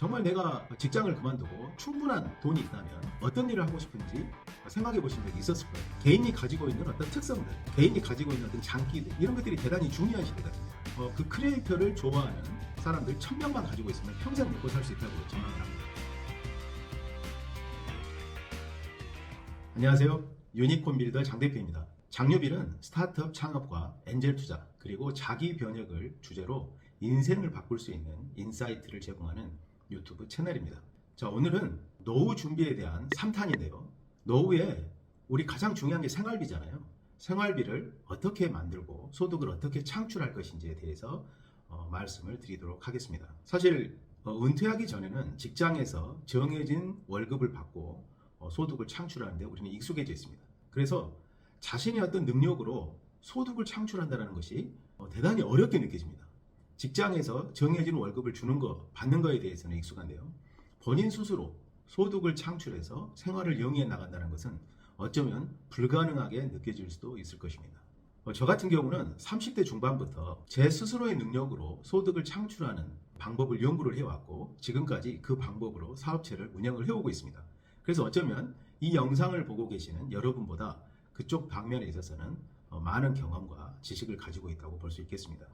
정말 내가 직장을 그만두고 충분한 돈이 있다면 어떤 일을 하고 싶은지 생각해 보신 적이 있었을 거예요. 개인이 가지고 있는 어떤 특성들, 개인이 가지고 있는 어떤 장기들, 이런 것들이 대단히 중요한 시대다. 그 크리에이터를 좋아하는 사람들 1000명만 가지고 있으면 평생 먹고 살 수 있다고 전망을 합니다. 안녕하세요. 유니콘 빌더 장 대표입니다. 장유빌은 스타트업 창업과 엔젤 투자, 그리고 자기 변혁을 주제로 인생을 바꿀 수 있는 인사이트를 제공하는 유튜브 채널입니다. 자, 오늘은 노후 준비에 대한 3탄인데요. 노후에 우리 가장 중요한 게 생활비잖아요. 생활비를 어떻게 만들고 소득을 어떻게 창출할 것인지에 대해서 말씀을 드리도록 하겠습니다. 사실 은퇴하기 전에는 직장에서 정해진 월급을 받고 소득을 창출하는데 우리는 익숙해져 있습니다. 그래서 자신의 어떤 능력으로 소득을 창출한다는 것이 대단히 어렵게 느껴집니다. 직장에서 정해진 월급을 주는 거, 받는 거에 대해서는 익숙한데요. 본인 스스로 소득을 창출해서 생활을 영위해 나간다는 것은 어쩌면 불가능하게 느껴질 수도 있을 것입니다. 저 같은 경우는 30대 중반부터 제 스스로의 능력으로 소득을 창출하는 방법을 연구를 해왔고 지금까지 그 방법으로 사업체를 운영을 해오고 있습니다. 그래서 어쩌면 이 영상을 보고 계시는 여러분보다 그쪽 방면에 있어서는 많은 경험과 지식을 가지고 있다고 볼 수 있겠습니다.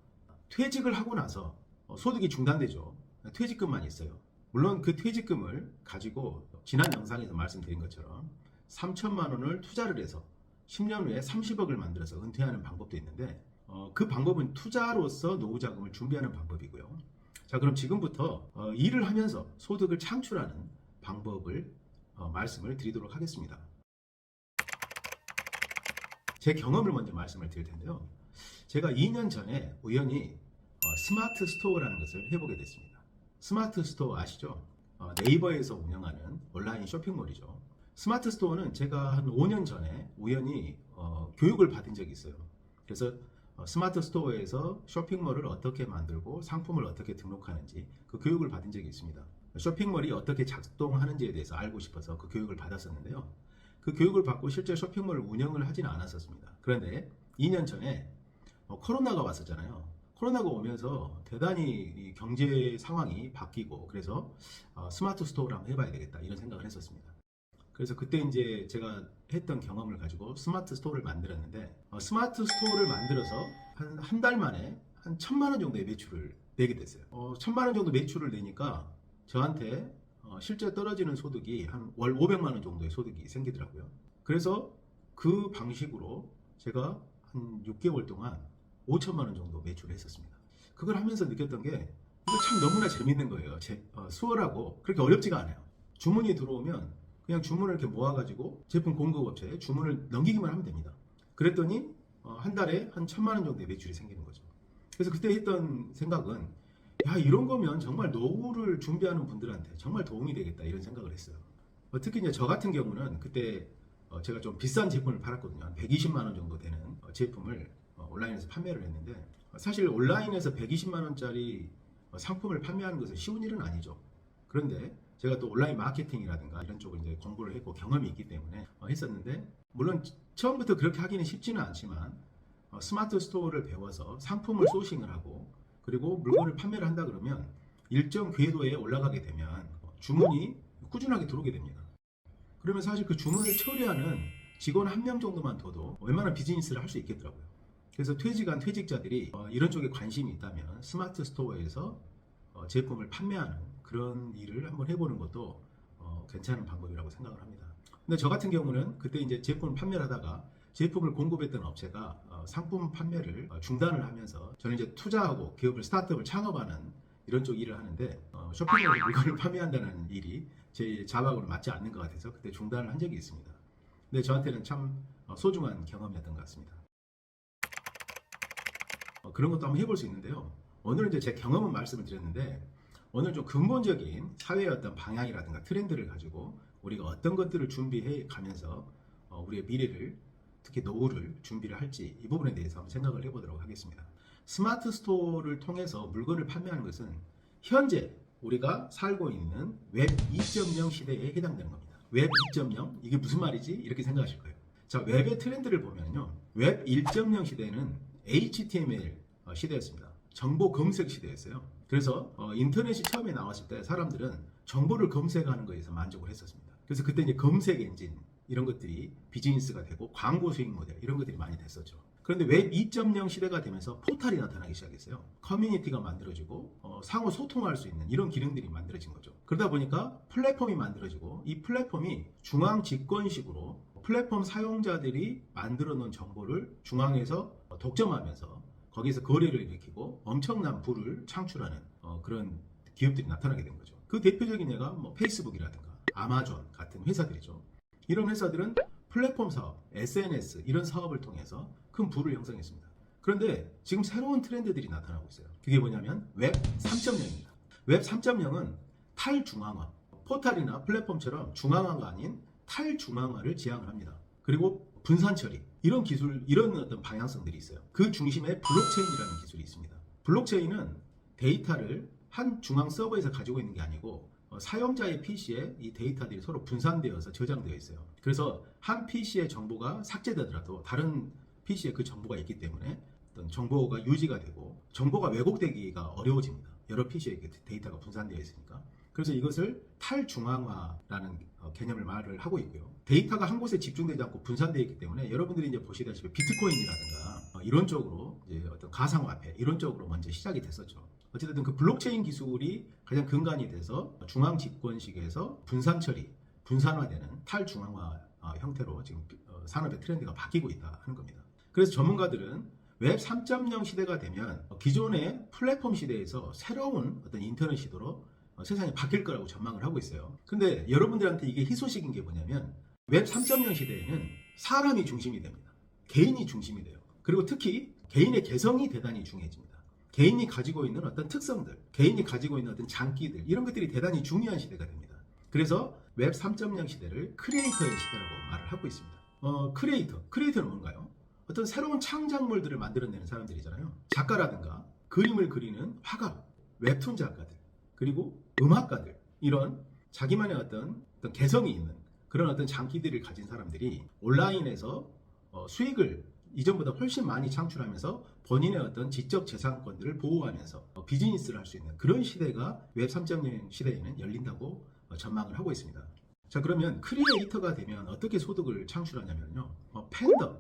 퇴직을 하고 나서 소득이 중단되죠. 퇴직금만 있어요. 물론 그 퇴직금을 가지고 지난 영상에서 말씀드린 것처럼 3천만 원을 투자를 해서 10년 후에 30억을 만들어서 은퇴하는 방법도 있는데 그 방법은 투자로서 노후 자금을 준비하는 방법이고요. 자, 그럼 지금부터 일을 하면서 소득을 창출하는 방법을 말씀을 드리도록 하겠습니다. 제 경험을 먼저 말씀을 드릴 텐데요. 제가 2년 전에 우연히 스마트 스토어라는 것을 해보게 됐습니다. 스마트 스토어 아시죠? 네이버에서 운영하는 온라인 쇼핑몰이죠. 스마트 스토어는 제가 한 5년 전에 우연히 교육을 받은 적이 있어요. 그래서 스마트 스토어에서 쇼핑몰을 어떻게 만들고 상품을 어떻게 등록하는지 그 교육을 받은 적이 있습니다. 쇼핑몰이 어떻게 작동하는지에 대해서 알고 싶어서 그 교육을 받았었는데요. 그 교육을 받고 실제 쇼핑몰을 운영을 하지는 않았었습니다. 그런데 2년 전에 코로나가 왔었잖아요. 코로나가 오면서 대단히 경제 상황이 바뀌고 그래서 스마트 스토어를 한번 해봐야 되겠다 이런 생각을 했었습니다. 그래서 그때 이제 제가 했던 경험을 가지고 스마트 스토어를 만들었는데 스마트 스토어를 만들어서 한 달 만에 한 1000만 원 정도의 매출을 내게 됐어요. 1000만 원 정도 매출을 내니까 저한테 실제 떨어지는 소득이 한 월 500만 원 정도의 소득이 생기더라고요. 그래서 그 방식으로 제가 한 6개월 동안 5천만 원 정도 매출을 했었습니다. 그걸 하면서 느꼈던 게 이거 참 너무나 재밌는 거예요. 수월하고 그렇게 어렵지가 않아요. 주문이 들어오면 그냥 주문을 이렇게 모아가지고 제품 공급업체에 주문을 넘기기만 하면 됩니다. 그랬더니 한 달에 한 1000만 원 정도의 매출이 생기는 거죠. 그래서 그때 했던 생각은 야, 이런 거면 정말 노후를 준비하는 분들한테 정말 도움이 되겠다 이런 생각을 했어요. 특히 이제 저 같은 경우는 그때 제가 좀 비싼 제품을 팔았거든요. 한 120만 원 정도 되는 제품을 온라인에서 판매를 했는데 사실 온라인에서 120만 원짜리 상품을 판매하는 것은 쉬운 일은 아니죠. 그런데 제가 또 온라인 마케팅이라든가 이런 쪽을 이제 공부를 했고 경험이 있기 때문에 했었는데 물론 처음부터 그렇게 하기는 쉽지는 않지만 스마트 스토어를 배워서 상품을 소싱을 하고 그리고 물건을 판매를 한다 그러면 일정 궤도에 올라가게 되면 주문이 꾸준하게 들어오게 됩니다. 그러면 사실 그 주문을 처리하는 직원 한 명 정도만 둬도 웬만한 비즈니스를 할 수 있겠더라고요. 그래서 퇴직한 퇴직자들이 이런 쪽에 관심이 있다면 스마트 스토어에서 제품을 판매하는 그런 일을 한번 해보는 것도 괜찮은 방법이라고 생각을 합니다. 근데 저 같은 경우는 그때 이제 제품을 판매를 하다가 제품을 공급했던 업체가 상품 판매를 중단을 하면서 저는 이제 투자하고 기업을 스타트업을 창업하는 이런 쪽 일을 하는데 쇼핑몰에 물건을 판매한다는 일이 제 자각으로 맞지 않는 것 같아서 그때 중단을 한 적이 있습니다. 근데 저한테는 참 소중한 경험이었던 것 같습니다. 그런 것도 한번 해볼 수 있는데요. 오늘은 이제 제 경험은 말씀을 드렸는데 오늘 좀 근본적인 사회의 어떤 방향이라든가 트렌드를 가지고 우리가 어떤 것들을 준비해 가면서 우리의 미래를 특히 노후를 준비를 할지 이 부분에 대해서 한번 생각을 해보도록 하겠습니다. 스마트 스토어를 통해서 물건을 판매하는 것은 현재 우리가 살고 있는 웹 2.0 시대에 해당되는 겁니다. 웹 2.0 이게 무슨 말이지? 이렇게 생각하실 거예요. 자, 웹의 트렌드를 보면요. 웹 1.0 시대는 HTML 시대였습니다. 정보 검색 시대였어요. 그래서 인터넷이 처음에 나왔을 때 사람들은 정보를 검색하는 거에서 만족을 했었습니다. 그래서 그때 이제 검색 엔진 이런 것들이 비즈니스가 되고 광고 수익 모델 이런 것들이 많이 됐었죠. 그런데 웹 2.0 시대가 되면서 포탈이 나타나기 시작했어요. 커뮤니티가 만들어지고 상호 소통할 수 있는 이런 기능들이 만들어진 거죠. 그러다 보니까 플랫폼이 만들어지고 이 플랫폼이 중앙 집권식으로 플랫폼 사용자들이 만들어 놓은 정보를 중앙에서 독점하면서 거기에서 거래를 일으키고 엄청난 부를 창출하는 그런 기업들이 나타나게 된 거죠. 그 대표적인 예가 뭐 페이스북이라든가 아마존 같은 회사들이죠. 이런 회사들은 플랫폼 사업, SNS 이런 사업을 통해서 큰 부를 형성했습니다. 그런데 지금 새로운 트렌드들이 나타나고 있어요. 그게 뭐냐면 웹 3.0입니다. 웹 3.0은 탈중앙화, 포탈이나 플랫폼처럼 중앙화가 아닌 탈중앙화를 지향을 합니다. 그리고 분산 처리, 이런 기술, 이런 어떤 방향성들이 있어요. 그 중심에 블록체인이라는 기술이 있습니다. 블록체인은 데이터를 한 중앙 서버에서 가지고 있는 게 아니고 사용자의 PC에 이 데이터들이 서로 분산되어서 저장되어 있어요. 그래서 한 PC의 정보가 삭제되더라도 다른 PC에 그 정보가 있기 때문에 어떤 정보가 유지가 되고 정보가 왜곡되기가 어려워집니다. 여러 PC에 데이터가 분산되어 있으니까. 그래서 이것을 탈중앙화라는 개념을 말을 하고 있고요. 데이터가 한 곳에 집중되지 않고 분산되어 있기 때문에 여러분들이 이제 보시다시피 비트코인이라든가 이런 쪽으로 이제 어떤 가상화폐 이런 쪽으로 먼저 시작이 됐었죠. 어쨌든 그 블록체인 기술이 가장 근간이 돼서 중앙 집권식에서 분산 처리, 분산화되는 탈중앙화 형태로 지금 산업의 트렌드가 바뀌고 있다 하는 겁니다. 그래서 전문가들은 웹 3.0 시대가 되면 기존의 플랫폼 시대에서 새로운 어떤 인터넷 시도로 세상이 바뀔 거라고 전망을 하고 있어요. 근데 여러분들한테 이게 희소식인 게 뭐냐면 웹 3.0 시대에는 사람이 중심이 됩니다. 개인이 중심이 돼요. 그리고 특히 개인의 개성이 대단히 중요해집니다. 개인이 가지고 있는 어떤 특성들, 개인이 가지고 있는 어떤 장기들 이런 것들이 대단히 중요한 시대가 됩니다. 그래서 웹 3.0 시대를 크리에이터의 시대라고 말을 하고 있습니다. 크리에이터는 뭔가요? 어떤 새로운 창작물들을 만들어내는 사람들이잖아요. 작가라든가 그림을 그리는 화가, 웹툰 작가들, 그리고 음악가들 이런 자기만의 어떤 개성이 있는 그런 어떤 장기들을 가진 사람들이 온라인에서 수익을 이전보다 훨씬 많이 창출하면서 본인의 어떤 지적 재산권들을 보호하면서 비즈니스를 할 수 있는 그런 시대가 웹 3.0 시대에는 열린다고 전망을 하고 있습니다. 자, 그러면 크리에이터가 되면 어떻게 소득을 창출하냐면요. 팬덤,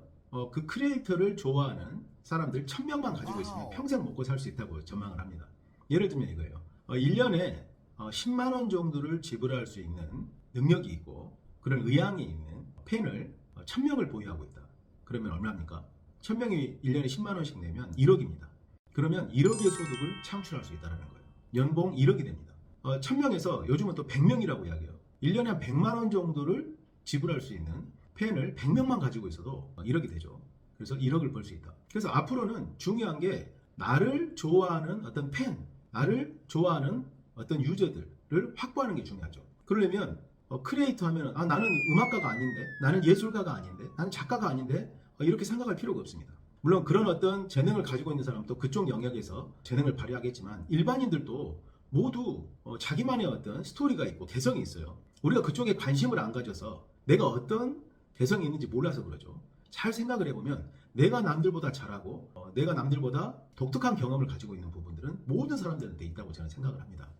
그 크리에이터를 좋아하는 사람들 1000명만 가지고 있으면 평생 먹고 살 수 있다고 전망을 합니다. 예를 들면 이거예요. 1년에 10만 원 정도를 지불할 수 있는 능력이 있고 그런 의향이 있는 팬을 1000명을 보유하고 있다. 그러면 얼마입니까? 1000명이 1년에 10만 원씩 내면 1억입니다. 그러면 1억의 소득을 창출할 수 있다는 거예요. 연봉 1억이 됩니다. 1000명에서 요즘은 또 100명이라고 이야기해요. 1년에 한 100만 원 정도를 지불할 수 있는 팬을 100명만 가지고 있어도 1억이 되죠. 그래서 1억을 벌 수 있다. 그래서 앞으로는 중요한 게 나를 좋아하는 어떤 팬, 나를 좋아하는 어떤 유저들을 확보하는 게 중요하죠. 그러려면 크리에이터 하면 나는 음악가가 아닌데, 나는 예술가가 아닌데, 나는 작가가 아닌데 이렇게 생각할 필요가 없습니다. 물론 그런 어떤 재능을 가지고 있는 사람도 그쪽 영역에서 재능을 발휘하겠지만 일반인들도 모두 자기만의 어떤 스토리가 있고 개성이 있어요. 우리가 그쪽에 관심을 안 가져서 내가 어떤 개성이 있는지 몰라서 그러죠. 잘 생각을 해보면 내가 남들보다 잘하고 내가 남들보다 독특한 경험을 가지고 있는 부분들은 모든 사람들한테 있다고 저는 생각을 합니다.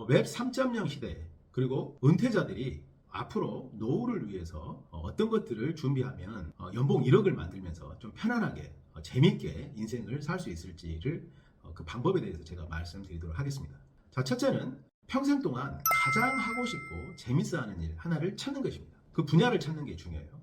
웹 3.0 시대 그리고 은퇴자들이 앞으로 노후를 위해서 어떤 것들을 준비하면 연봉 1억을 만들면서 좀 편안하게 재밌게 인생을 살 수 있을지를 그 방법에 대해서 제가 말씀드리도록 하겠습니다. 자, 첫째는 평생 동안 가장 하고 싶고 재밌어하는 일 하나를 찾는 것입니다. 그 분야를 찾는 게 중요해요.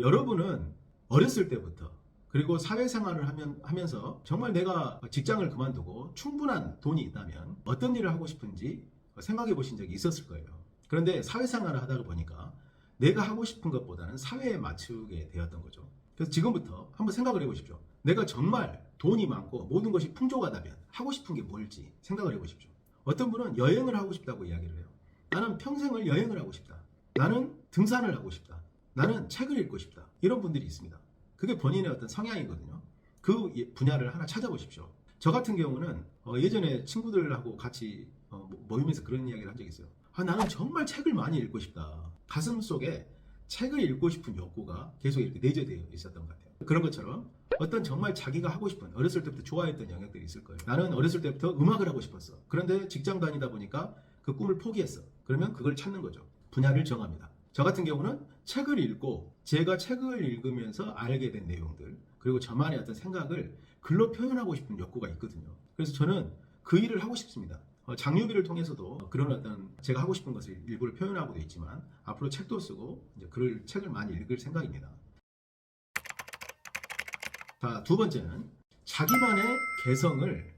여러분은 어렸을 때부터 그리고 사회생활을 하면서 정말 내가 직장을 그만두고 충분한 돈이 있다면 어떤 일을 하고 싶은지 생각해 보신 적이 있었을 거예요. 그런데 사회생활을 하다가 보니까 내가 하고 싶은 것보다는 사회에 맞추게 되었던 거죠. 그래서 지금부터 한번 생각을 해보십시오. 내가 정말 돈이 많고 모든 것이 풍족하다면 하고 싶은 게 뭘지 생각을 해보십시오. 어떤 분은 여행을 하고 싶다고 이야기를 해요. 나는 평생을 여행을 하고 싶다. 나는 등산을 하고 싶다. 나는 책을 읽고 싶다. 이런 분들이 있습니다. 그게 본인의 어떤 성향이거든요. 그 분야를 하나 찾아보십시오. 저 같은 경우는 예전에 친구들하고 같이 모임에서 그런 이야기를 한 적이 있어요. 나는 정말 책을 많이 읽고 싶다. 가슴 속에 책을 읽고 싶은 욕구가 계속 이렇게 내재되어 있었던 것 같아요. 그런 것처럼 어떤 정말 자기가 하고 싶은 어렸을 때부터 좋아했던 영역들이 있을 거예요. 나는 어렸을 때부터 음악을 하고 싶었어. 그런데 직장 다니다 보니까 그 꿈을 포기했어. 그러면 그걸 찾는 거죠. 분야를 정합니다. 저 같은 경우는 책을 읽고 제가 책을 읽으면서 알게 된 내용들 그리고 저만의 어떤 생각을 글로 표현하고 싶은 욕구가 있거든요. 그래서 저는 그 일을 하고 싶습니다. 장유비를 통해서도 그런 어떤 제가 하고 싶은 것을 일부를 표현하고도 있지만 앞으로 책도 쓰고 이제 책을 많이 읽을 생각입니다. 자, 두 번째는 자기만의 개성을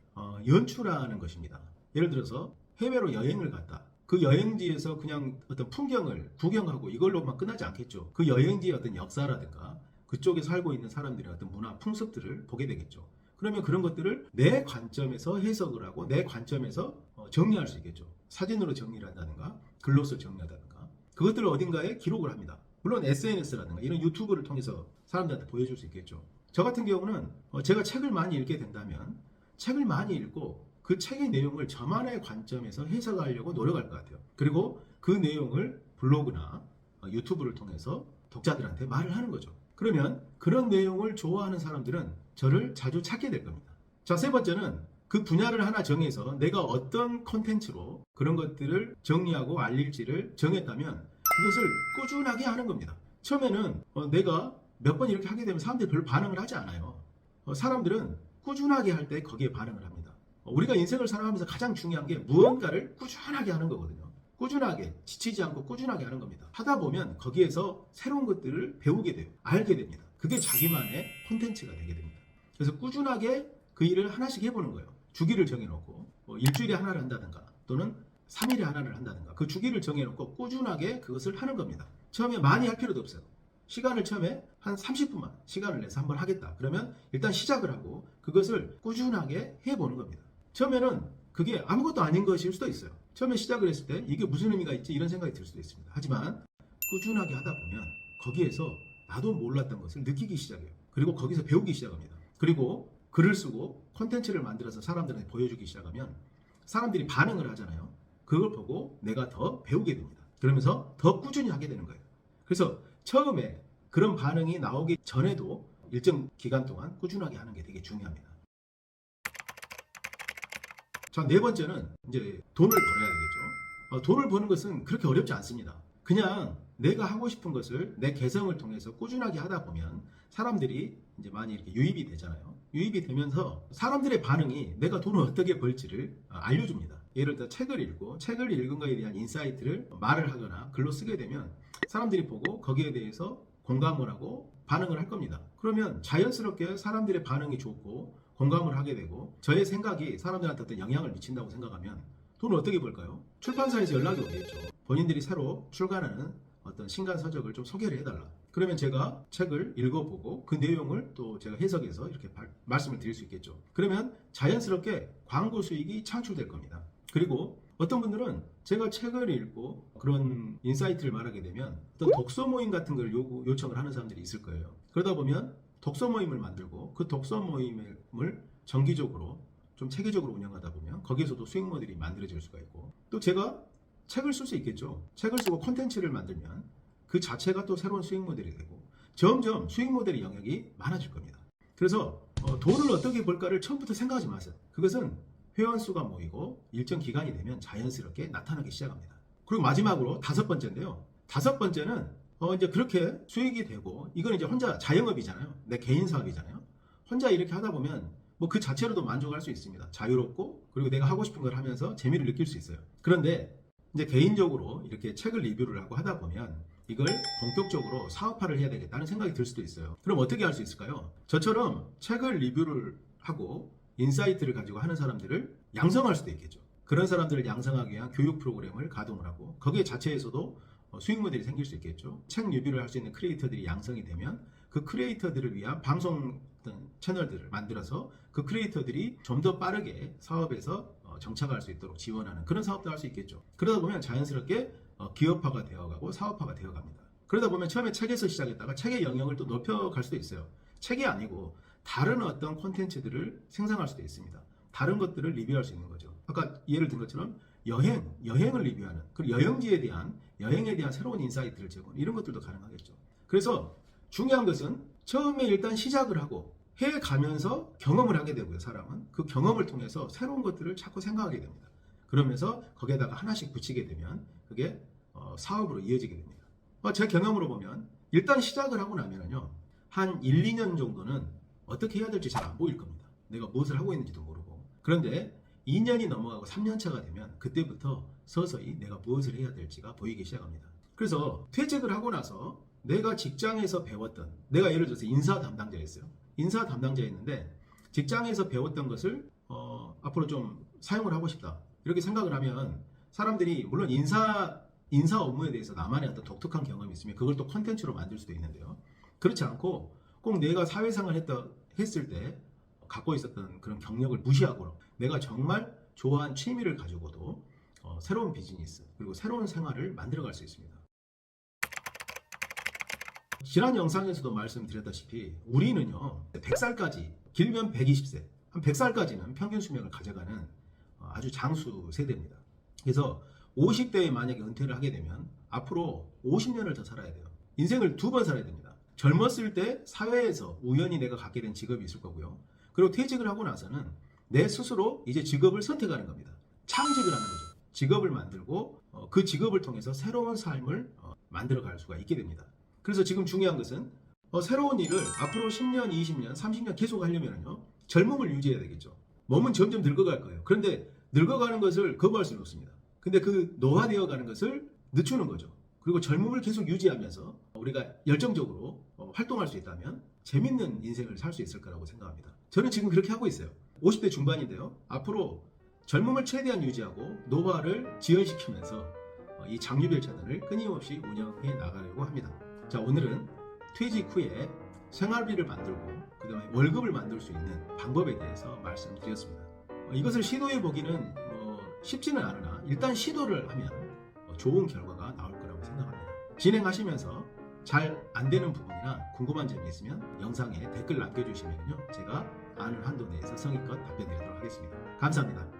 연출하는 것입니다. 예를 들어서 해외로 여행을 갔다. 그 여행지에서 그냥 어떤 풍경을 구경하고 이걸로만 끝나지 않겠죠. 그 여행지의 어떤 역사라든가 그쪽에 살고 있는 사람들의 어떤 문화, 풍습들을 보게 되겠죠. 그러면 그런 것들을 내 관점에서 해석을 하고 내 관점에서 정리할 수 있겠죠. 사진으로 정리를 한다든가 글로써 정리한다든가 그것들을 어딘가에 기록을 합니다. 물론 SNS라든가 이런 유튜브를 통해서 사람들한테 보여줄 수 있겠죠. 저 같은 경우는 제가 책을 많이 읽게 된다면 책을 많이 읽고 그 책의 내용을 저만의 관점에서 해석하려고 노력할 것 같아요. 그리고 그 내용을 블로그나 유튜브를 통해서 독자들한테 말을 하는 거죠. 그러면 그런 내용을 좋아하는 사람들은 저를 자주 찾게 될 겁니다. 자, 세 번째는 그 분야를 하나 정해서 내가 어떤 컨텐츠로 그런 것들을 정리하고 알릴지를 정했다면 그것을 꾸준하게 하는 겁니다. 처음에는 내가 몇 번 이렇게 하게 되면 사람들이 별로 반응을 하지 않아요. 사람들은 꾸준하게 할 때 거기에 반응을 합니다. 우리가 인생을 살아가면서 가장 중요한 게 무언가를 꾸준하게 하는 거거든요. 꾸준하게, 지치지 않고 꾸준하게 하는 겁니다. 하다 보면 거기에서 새로운 것들을 배우게 돼요. 알게 됩니다. 그게 자기만의 콘텐츠가 되게 됩니다. 그래서 꾸준하게 그 일을 하나씩 해보는 거예요. 주기를 정해놓고 일주일에 하나를 한다든가 또는 3일에 하나를 한다든가 그 주기를 정해놓고 꾸준하게 그것을 하는 겁니다. 처음에 많이 할 필요도 없어요. 시간을 처음에 한 30분만 시간을 내서 한번 하겠다. 그러면 일단 시작을 하고 그것을 꾸준하게 해보는 겁니다. 처음에는 그게 아무것도 아닌 것일 수도 있어요. 처음에 시작을 했을 때 이게 무슨 의미가 있지 이런 생각이 들 수도 있습니다. 하지만 꾸준하게 하다 보면 거기에서 나도 몰랐던 것을 느끼기 시작해요. 그리고 거기서 배우기 시작합니다. 그리고 글을 쓰고 콘텐츠를 만들어서 사람들한테 보여주기 시작하면 사람들이 반응을 하잖아요. 그걸 보고 내가 더 배우게 됩니다. 그러면서 더 꾸준히 하게 되는 거예요. 그래서 처음에 그런 반응이 나오기 전에도 일정 기간 동안 꾸준하게 하는 게 되게 중요합니다. 자, 네 번째는 이제 돈을 벌어야 되겠죠. 돈을 버는 것은 그렇게 어렵지 않습니다. 그냥 내가 하고 싶은 것을 내 개성을 통해서 꾸준하게 하다 보면 사람들이 이제 많이 이렇게 유입이 되잖아요. 유입이 되면서 사람들의 반응이 내가 돈을 어떻게 벌지를 알려줍니다. 예를 들어 책을 읽고 책을 읽은 거에 대한 인사이트를 말을 하거나 글로 쓰게 되면 사람들이 보고 거기에 대해서 공감을 하고 반응을 할 겁니다. 그러면 자연스럽게 사람들의 반응이 좋고 공감을 하게 되고 저의 생각이 사람들한테 어떤 영향을 미친다고 생각하면 돈을 어떻게 벌까요? 출판사에서 연락이 오겠죠. 본인들이 새로 출간하는 어떤 신간 서적을 좀 소개를 해달라. 그러면 제가 책을 읽어보고 그 내용을 또 제가 해석해서 이렇게 말씀을 드릴 수 있겠죠. 그러면 자연스럽게 광고 수익이 창출될 겁니다. 그리고 어떤 분들은 제가 책을 읽고 그런 인사이트를 말하게 되면 어떤 독서 모임 같은 걸 요청을 하는 사람들이 있을 거예요. 그러다 보면 독서 모임을 만들고 그 독서 모임을 정기적으로 좀 체계적으로 운영하다 보면 거기에서도 수익 모델이 만들어질 수가 있고 또 제가 책을 쓸 수 있겠죠. 책을 쓰고 콘텐츠를 만들면 그 자체가 또 새로운 수익 모델이 되고 점점 수익 모델의 영역이 많아질 겁니다. 그래서 돈을 어떻게 벌까를 처음부터 생각하지 마세요. 그것은 회원 수가 모이고 일정 기간이 되면 자연스럽게 나타나기 시작합니다. 그리고 마지막으로 다섯 번째인데요. 다섯 번째는 이제 그렇게 수익이 되고 이건 이제 혼자 자영업이잖아요. 내 개인 사업이잖아요. 혼자 이렇게 하다 보면 뭐 그 자체로도 만족할 수 있습니다. 자유롭고 그리고 내가 하고 싶은 걸 하면서 재미를 느낄 수 있어요. 그런데 이제 개인적으로 이렇게 책을 리뷰를 하고 하다 보면 이걸 본격적으로 사업화를 해야 되겠다는 생각이 들 수도 있어요. 그럼 어떻게 할 수 있을까요? 저처럼 책을 리뷰를 하고 인사이트를 가지고 하는 사람들을 양성할 수도 있겠죠. 그런 사람들을 양성하기 위한 교육 프로그램을 가동을 하고 거기에 자체에서도 수익 모델이 생길 수 있겠죠. 책 리뷰를 할 수 있는 크리에이터들이 양성이 되면 그 크리에이터들을 위한 방송 채널들을 만들어서 그 크리에이터들이 좀 더 빠르게 사업에서 정착할 수 있도록 지원하는 그런 사업도 할 수 있겠죠. 그러다 보면 자연스럽게 기업화가 되어가고 사업화가 되어갑니다. 그러다 보면 처음에 책에서 시작했다가 책의 영역을 또 높여갈 수도 있어요. 책이 아니고 다른 어떤 콘텐츠들을 생성할 수도 있습니다. 다른 것들을 리뷰할 수 있는 거죠. 아까 예를 든 것처럼 여행을 리뷰하는 그리고 여행에 대한 새로운 인사이트를 제공 이런 것들도 가능하겠죠. 그래서 중요한 것은 처음에 일단 시작을 하고 해 가면서 경험을 하게 되고요. 사람은 그 경험을 통해서 새로운 것들을 자꾸 생각하게 됩니다. 그러면서 거기에다가 하나씩 붙이게 되면 그게 사업으로 이어지게 됩니다. 제 경험으로 보면 일단 시작을 하고 나면은요, 한 1, 2년 정도는 어떻게 해야 될지 잘 안 보일 겁니다. 내가 무엇을 하고 있는지도 모르고. 그런데 2년이 넘어가고 3년 차가 되면 그때부터 서서히 내가 무엇을 해야 될지가 보이기 시작합니다. 그래서 퇴직을 하고 나서 내가 직장에서 배웠던, 내가 예를 들어서 인사 담당자였어요. 인사 담당자였는데 직장에서 배웠던 것을 앞으로 좀 사용을 하고 싶다, 이렇게 생각을 하면 사람들이 물론 인사 업무에 대해서 나만의 어떤 독특한 경험이 있으면 그걸 또 콘텐츠로 만들 수도 있는데요. 그렇지 않고 꼭 내가 사회생활 했을 때 갖고 있었던 그런 경력을 무시하고 내가 정말 좋아하는 취미를 가지고도 새로운 비즈니스 그리고 새로운 생활을 만들어갈 수 있습니다. 지난 영상에서도 말씀드렸다시피 우리는요, 100살까지, 길면 120세, 한 100살까지는 평균 수명을 가져가는 아주 장수 세대입니다. 그래서 50대에 만약에 은퇴를 하게 되면 앞으로 50년을 더 살아야 돼요. 인생을 2번 살아야 됩니다. 젊었을 때 사회에서 우연히 내가 갖게 된 직업이 있을 거고요. 그리고 퇴직을 하고 나서는 내 스스로 이제 직업을 선택하는 겁니다. 창직을 하는 거죠. 직업을 만들고 그 직업을 통해서 새로운 삶을 만들어 갈 수가 있게 됩니다. 그래서 지금 중요한 것은 새로운 일을 앞으로 10년, 20년, 30년 계속 하려면요, 젊음을 유지해야 되겠죠. 몸은 점점 늙어갈 거예요. 그런데 늙어가는 것을 거부할 수는 없습니다. 근데 그 노화되어 가는 것을 늦추는 거죠. 그리고 젊음을 계속 유지하면서 우리가 열정적으로 활동할 수 있다면 재밌는 인생을 살 수 있을 거라고 생각합니다. 저는 지금 그렇게 하고 있어요. 50대 중반인데요. 앞으로 젊음을 최대한 유지하고 노화를 지연시키면서 이 장유별 채널을 끊임없이 운영해 나가려고 합니다. 자, 오늘은 퇴직 후에 생활비를 만들고 그 다음에 월급을 만들 수 있는 방법에 대해서 말씀드렸습니다. 이것을 시도해 보기는 쉽지는 않으나 일단 시도를 하면 좋은 결과가 나올 거라고 생각합니다. 진행하시면서 잘 안 되는 부분이나 궁금한 점이 있으면 영상에 댓글 남겨주시면요, 제가 아는 한도 내에서 성의껏 답변 드리도록 하겠습니다. 감사합니다.